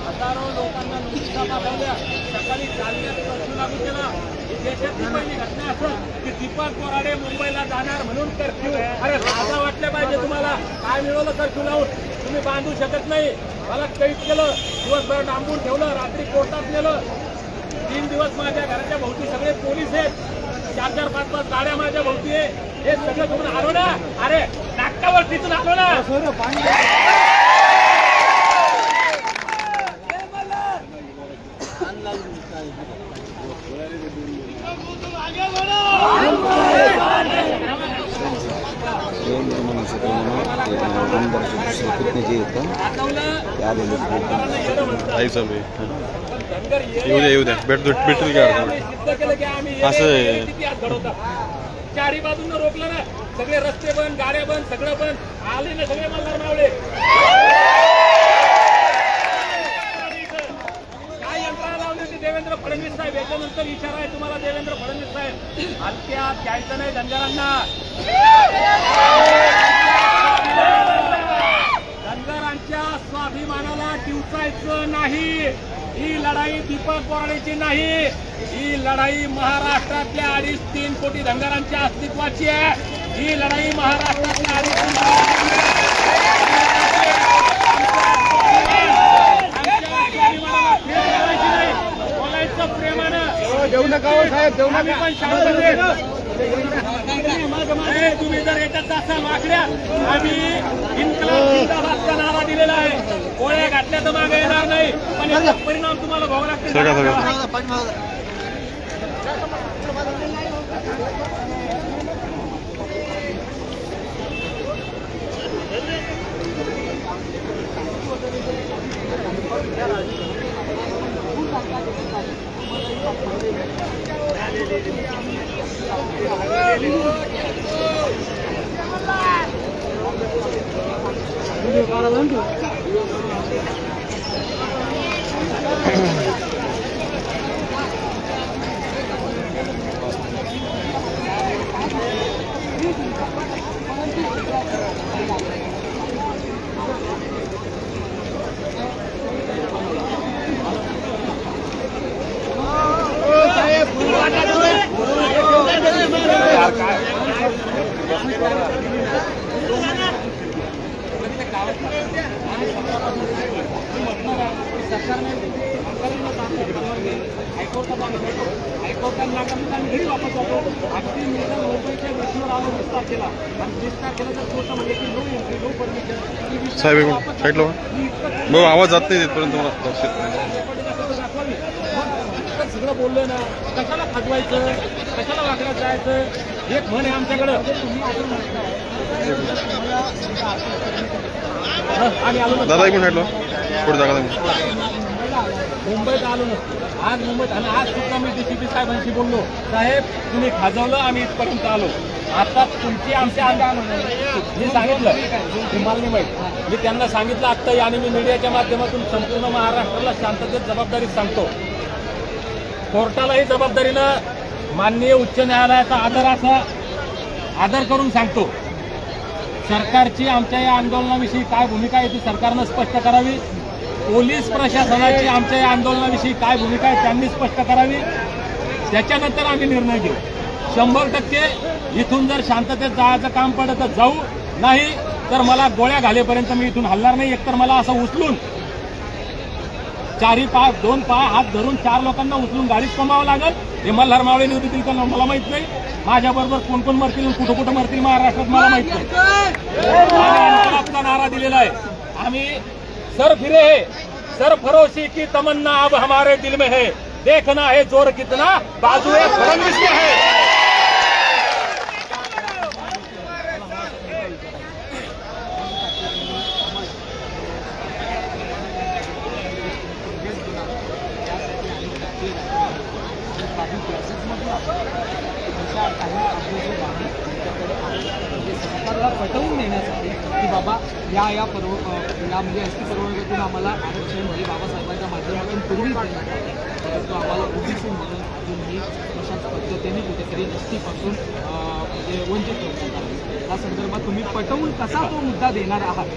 हजारो लोकांना नोटिसा पाठवल्या. सकाळी जालन्यात कर्फ्यू लागू केला. देशातली पहिली घटना असं की दीपक बोराडे मुंबईला जाणार म्हणून कर्फ्यू. अरे राजा वाटले पाहिजे तुम्हाला. काय मिळवलं कर्फ्यू लावून? तुम्ही बांधू शकत नाही. मला कैद केलं, दिवसभर डांबून ठेवलं, रात्री कोर्टात नेलं. 3 दिवस माझ्या घराच्या भोवती सगळे पोलीस आहेत. 4-4, 5-5 गाड्या माझ्या भोवती आहे. हे सगळं घेऊन आलो ना. अरे नाटकावर तिथून आलो ना. येऊ द्या भेटेल का असं चारी बाजून रोखलं ना. सगळे रस्ते बंद, गाड्या बंद, सगळं बंद. आले ना सगळे मल्हार मावळे. काय यंत्रणा लावली होती देवेंद्र फडणवीस साहेब? याच्यानंतर इशारा आहे तुम्हाला देवेंद्र फडणवीस साहेब. हत्यात घ्यायचं नाही धनगरांना. धनगरांच्या स्वाभिमानाला डिवचायचं नाही. ही लढाई दीपक बोराडेची नाही. ही लढाई महाराष्ट्रातल्या 2.5-3 कोटी धनगरांच्या अस्तित्वाची आहे. ही लढाई महाराष्ट्रातल्या 2.5-3 बोलायचं प्रेमानं. देऊ नका साहेब, देऊ नका. पण शांत तुम्ही जर येतात असाल वाकड्या, आम्ही इन्कलाब जिंदाबादचा नारा दिलेला आहे. गोळ्या घातल्या तर मागे येणार नाही, पण याचा परिणाम तुम्हाला भोगावा लागतो. साहेब साईड लो भाऊ, आवाज जात नाही तिथपर्यंत. मला सगळं बोललं ना. कशाला खाजवायचं, कशाला वाकड्यात जायचं? एक म्हण आहे आमच्याकडं. दादा एक मिनिट पुढे जागा मुंबईत आलो नसतो आज मुंबईत. आणि आज सुद्धा मी DCP साहेबांशी बोललो, साहेब तुम्ही खाजवलं, आम्ही इथपर्यंत आलो. आता तुमची आमच्या मी सांगितलं तुम्हाला नाही माहीत. मी त्यांना सांगितलं आत्ताही, आणि मी मीडियाच्या माध्यमातून संपूर्ण महाराष्ट्राला शांततेत जबाबदारी सांगतो. कोर्टालाही जबाबदारीनं माननीय उच्च न्यायालयाचा आदर करून सांगतो. सरकारची आमच्या या आंदोलनाविषयी काय भूमिका आहे ती सरकारनं स्पष्ट करावी. पोलीस प्रशासनाची आमच्या या आंदोलनाविषयी काय भूमिका आहे त्यांनी स्पष्ट करावी. त्याच्यानंतर आम्ही निर्णय घेऊ. 100% इथून जर शांततेत जायचं काम पडलं तर जाऊ, नाही तर मला गोळ्या घालेपर्यंत मी इथून हलणार नाही. एकतर मला असं उचलून 4 पाय 2 पाय हात धरून 4 लोकांना उचलून गाडीत कोंबावं लागेल. हे मल्हार मावळे देतील का मला माहित नाही. माझ्याबरोबर कोण कोण मरतील, कुठं कुठं मरतील महाराष्ट्रात मला माहित नाही. आपला नारा दिलेला आहे आम्ही. सर फिरे है सरफरोशी की तमन्ना अब हमारे दिल में है. देखना है जोर कितना बाजू फडणवीस में है. बाबा या पर्व या म्हणजे एस टी पर्वतून आम्हाला आरक्षण म्हणजे बाबासाहेबांच्या माध्यमातून पूर्वीच देण्यात आलं, परंतु आम्हाला ओबीसी म्हणून अजूनही तशाच पद्धतीने कुठेतरी एस टीपासून म्हणजे वंचित ठेवण्यात आलं. या संदर्भात तुम्ही पटवून कसा तो मुद्दा देणार आहात?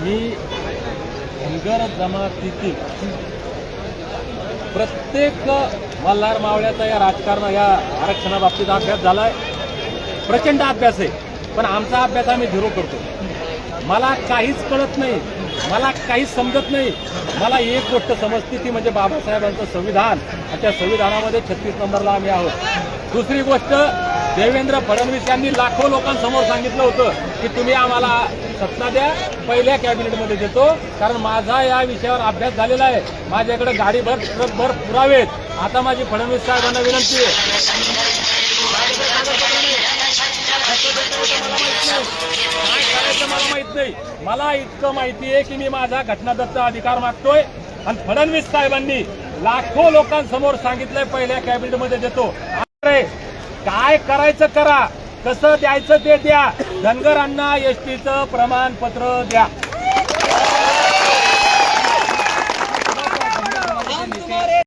मी धनगर जमातीतील प्रत्येक मल्हार मावळ्याचा या राजकारण या आरक्षणाबाबतीत अभ्यास झालाय, प्रचंड अभ्यास आहे. पण आमचा अभ्यास आम्ही झिरो करतो. मला काहीच कळत नाही, मला काहीच समजत नाही. मला एक गोष्ट समजते ती म्हणजे बाबासाहेबांचं संविधान, आणि त्या संविधानामध्ये 36 नंबरला आम्ही आहोत. दुसरी गोष्ट, देवेंद्र फडणवीस यांनी लाखो लोकांसमोर सांगितलं होतं की तुम्ही आम्हाला सत्ता द्या, पहिल्या कॅबिनेटमध्ये देतो, कारण माझा या विषयावर अभ्यास झालेला आहे. माझ्याकडे गाडीभर ट्रकभर पुरावेत. आता माझी फडणवीस साहेबांना विनंती आहे, काय करायचं मला माहित नाही. मला इतकं माहिती आहे की मी माझा घटनादत्त अधिकार मागतोय, आणि फडणवीस साहेबांनी लाखो लोकांसमोर सांगितलंय पहिल्या कॅबिनेटमध्ये देतो. अरे काय करायचं करा, कसं द्यायचं ते द्या, धनगरांना एसटीचं प्रमाणपत्र द्या.